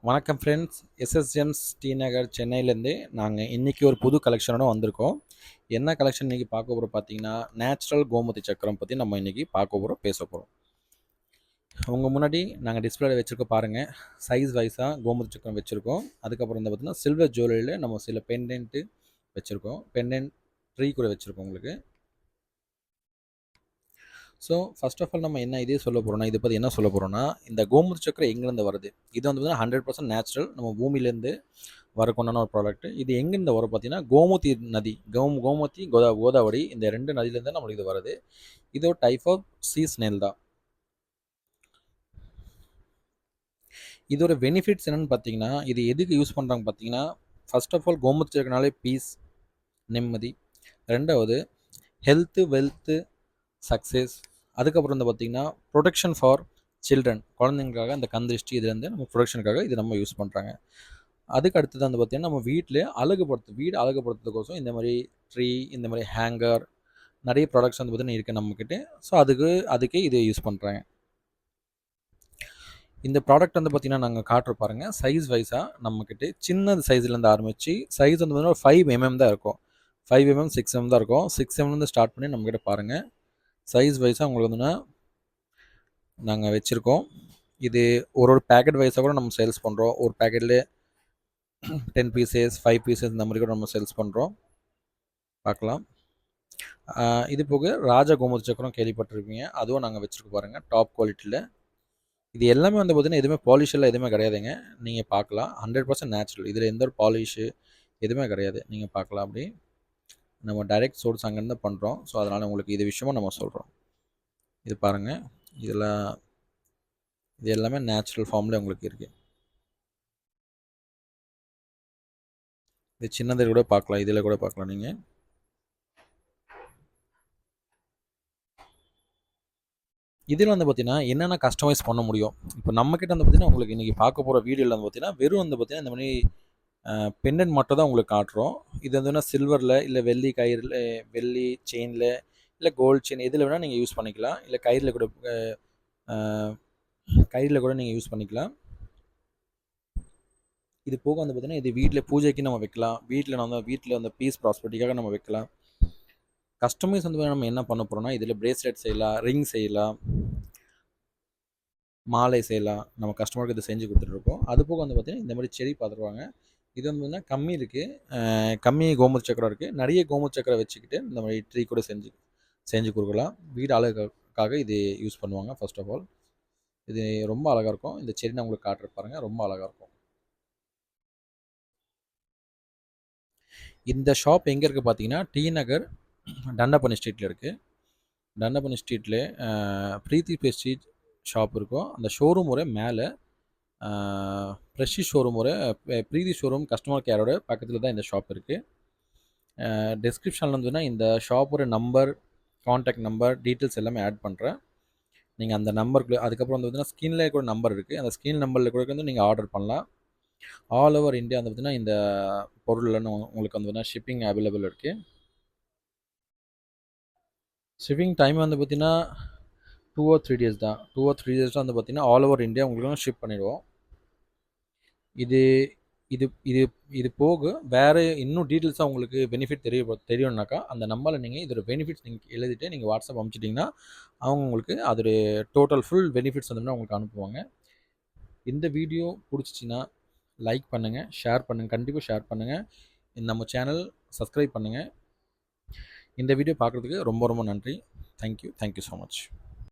வணக்கம் friends. எஸ்எஸ்ஜெம்ஸ் D நகர் சென்னையிலேருந்து நாங்கள் இன்றைக்கி ஒரு புது கலெக்ஷனோட வந்திருக்கோம். என்ன கலெக்ஷன் இன்றைக்கி பார்க்க போகிறோம் பார்த்தீங்கன்னா, நேச்சுரல் கோமதி சக்கரம் பற்றி நம்ம இன்றைக்கி பார்க்க போகிறோம், பேச போகிறோம். உங்கள் முன்னாடி நாங்கள் டிஸ்பிளேல வச்சுருக்கோம் பாருங்கள். சைஸ் வைஸாக கோமதி சக்கரம் வச்சுருக்கோம். அதுக்கப்புறம் வந்து பார்த்திங்கன்னா சில்வர் ஜுவல்லரியில் நம்ம சில பெண்டன்ட்டு வச்சுருக்கோம். பெண்டன்ட் ட்ரீ கூட வச்சுருக்கோம் உங்களுக்கு. ஸோ ஃபர்ஸ்ட் ஆஃப் ஆல் நம்ம என்ன இதே சொல்ல போகிறோம்னா, இதை பற்றி என்ன சொல்ல போகிறோம்னா, இந்த கோமதி சக்கரம் எங்கேருந்து வருது? இது வந்து 100% நேச்சுரல், நம்ம பூமியிலேருந்து வரக்கொண்டான ஒரு ப்ராடக்ட். இது எங்கேருந்து வரும் பார்த்தீங்கன்னா, கோமதி நதி, கோமதி கோதாவரி, இந்த 2 நதியிலேருந்து நம்மளுக்கு இது வருது. இது ஒரு டைப் ஆஃப் சீ ஸ்னேல் தான். இதோட பெனிஃபிட்ஸ் என்னென்னு பார்த்தீங்கன்னா, இது எதுக்கு யூஸ் பண்ணுறாங்க பார்த்தீங்கன்னா, ஃபர்ஸ்ட் ஆஃப் ஆல் கோமதி சக்கரனாலே பீஸ், நிம்மதி. 2வது ஹெல்த்து, வெல்த்து, சக்ஸஸ். அதுக்கப்புறம் வந்து பார்த்திங்கன்னா ப்ரொடெக்ஷன் ஃபார் சில்ட்ரன், குழந்தைங்களுக்காக அந்த கந்திருஷ்டி இதுலேருந்து நம்ம ப்ரொடெக்ஷனுக்காக இது நம்ம யூஸ் பண்ணுறாங்க. அதுக்கு அடுத்தது வந்து பார்த்திங்கன்னா, நம்ம வீட்டில் வீடு அழகுபடுத்துறதுக்கோசம் இந்த மாதிரி ட்ரீ, இந்த மாதிரி ஹேங்கர், நிறைய ப்ராடக்ட்ஸ் வந்து பார்த்திங்கன்னா இருக்குது நம்மக்கிட்ட. ஸோ அதுக்கே இது யூஸ் பண்ணுறாங்க. இந்த ப்ராடக்ட் வந்து பார்த்திங்கன்னா நாங்கள் காட்டுற பாருங்கள். சைஸ் வைஸாக நம்மக்கிட்ட சின்ன சைஸ்லேருந்து ஆரம்பித்து சைஸ் வந்து பார்த்திங்கன்னா ஒரு 5 mm தான் இருக்கும். 5 mm 6 mm தான் இருக்கும். 6 mm ஸ்டார்ட் பண்ணி நம்மக்கிட்ட பாருங்கள். சைஸ் வைஸாக உங்களுக்கு வந்துன்னா நாங்கள் வச்சுருக்கோம். இது ஒரு பேக்கெட் வைஸாக கூட நம்ம சேல்ஸ் பண்ணுறோம். ஒரு பேக்கெட்டில் 10 பீசஸ், 5 பீசஸ் இந்த மாதிரி கூட நம்ம சேல்ஸ் பண்ணுறோம். பார்க்கலாம். இது போக ராஜா கோமதி சக்கரம் கேள்விப்பட்டிருப்பீங்க, அதுவும் நாங்கள் வச்சுருக்கோம் பாருங்கள், டாப் குவாலிட்டியில். இது எல்லாமே வந்து பார்த்திங்கன்னா எதுவுமே பாலிஷெல்லாம் எதுவுமே கிடையாதுங்க. நீங்கள் பார்க்கலாம், 100% நேச்சுரல். இதில் எந்த ஒரு பாலிஷு எதுவுமே கிடையாது. நீங்கள் பார்க்கலாம். அப்படி நம்ம டைரெக்ட் சோர்ஸ் அங்கேருந்து பண்ணுறோம். ஸோ அதனால் உங்களுக்கு இது விஷயமும் நம்ம சொல்கிறோம். இது பாருங்கள், இது எல்லாமே நேச்சுரல் ஃபார்மில் உங்களுக்கு இருக்குது. இது சின்னதில் கூட பார்க்கலாம், இதில் கூட பார்க்கலாம். நீங்கள் இதில் வந்து பார்த்தீங்கன்னா என்னென்ன கஸ்டமைஸ் பண்ண முடியும். இப்போ நம்மக்கிட்ட வந்து பார்த்தீங்கன்னா உங்களுக்கு இன்றைக்கி பார்க்க போகிற வீடியோவில் வந்து பார்த்தீங்கன்னா வெறும் வந்து பார்த்தீங்கன்னா இந்த மாதிரி பெண்டன்ட் மட்டும் தான் உங்களுக்கு காட்டுறோம். இது வந்து சில்வரில், இல்லை வெள்ளி கயிறில், வெள்ளி செயினில், இல்லை கோல்டு செயின், எதில் வேணால் நீங்கள் யூஸ் பண்ணிக்கலாம். இல்லை கயிறில் கூட நீங்கள் யூஸ் பண்ணிக்கலாம். இது போக வந்து பார்த்தீங்கன்னா இது வீட்டில் பூஜைக்கு நம்ம வைக்கலாம். வீட்டில் வந்து பீஸ் ப்ராஸ்பரிட்டிக்காக நம்ம வைக்கலாம். கஸ்டமைஸ் வந்து நம்ம என்ன பண்ண போகிறோம்னா, இதில் பிரேஸ்லெட் செய்யலாம், ரிங் செய்யலாம், மாலை செய்யலாம். நம்ம கஸ்டமருக்கு இது செஞ்சு கொடுத்துட்ருக்கோம். அது போக வந்து பார்த்திங்கன்னா இந்த மாதிரி செடி பார்த்துருவாங்க. இது வந்து பார்த்திங்கன்னா கம்மி இருக்குது, கம்மி கோமதி சக்கரம் இருக்குது. நிறைய கோமதி சக்கரம் வச்சுக்கிட்டு இந்த மாதிரி ட்ரீ கூட செஞ்சு கொடுக்கலாம். வீடு அழகுக்காக இது யூஸ் பண்ணுவாங்க. ஃபர்ஸ்ட் ஆஃப் ஆல் இது ரொம்ப அழகாக இருக்கும். இந்த செடி நான் உங்களுக்கு காட்டுற பாருங்கள், ரொம்ப அழகாக இருக்கும். இந்த ஷாப் எங்கே இருக்குது பார்த்தீங்கன்னா, டி நகர் தண்டபாணி ஸ்ட்ரீட்டில் இருக்குது. தண்டபாணி ஸ்ட்ரீட்டில் பிரீத்தி ஸ்ட்ரீட் ஷாப் இருக்கும். அந்த ஷோரூம் ஒரு மேலே ப்ரெஷி ஷோரூம் ஒரு பிரீத்தி ஷோரூம் கஸ்டமர் கேரோட பக்கத்தில் தான் இந்த ஷாப் இருக்குது. டிஸ்கிரிப்ஷனில் வந்துன்னா இந்த ஷாப்போட நம்பர், கான்டாக்ட் நம்பர், டீட்டெயில்ஸ் எல்லாமே ஆட் பண்ணுறேன். நீங்கள் அந்த நம்பருக்கு அதுக்கப்புறம் வந்து பார்த்தீங்கன்னா ஸ்க்ரீனில் கூட நம்பர் இருக்குது. அந்த ஸ்க்ரீன் நம்பரில் கூட வந்து நீங்கள் ஆர்டர் பண்ணலாம். ஆல் ஓவர் இந்தியா வந்து பார்த்திங்கன்னா இந்த பொருள்னு உங்களுக்கு வந்து பார்த்தீங்கன்னா ஷிப்பிங் அவைலபிள் இருக்குது. ஷிப்பிங் டைம் வந்து பார்த்திங்கன்னா 2 or 3 days தான். 2 or 3 days தான் வந்து பார்த்திங்கன்னா ஆல் ஓவர் இந்தியா உங்களுக்கு ஷிப் பண்ணிடுவோம். இது இது இது இது போக வேறு இன்னும் டீட்டெயில்ஸாக உங்களுக்கு பெனிஃபிட் தெரியும்னாக்கா அந்த நம்பரில் நீங்கள் இதோட பெனிஃபிட்ஸ் நீங்கள் எழுதிட்டு நீங்கள் வாட்ஸ்அப் அனுப்பிச்சிட்டிங்கன்னா அவங்க உங்களுக்கு அதோட டோட்டல் ஃபுல் பெனிஃபிட்ஸ் வந்து உங்களுக்கு அனுப்புவாங்க. இந்த வீடியோ பிடிச்சிச்சின்னா லைக் பண்ணுங்கள், ஷேர் பண்ணுங்கள், கண்டிப்பாக ஷேர் பண்ணுங்கள். நம்ம சேனல் சப்ஸ்கிரைப் பண்ணுங்கள். இந்த வீடியோ பார்க்குறதுக்கு ரொம்ப ரொம்ப நன்றி. Thank you so much.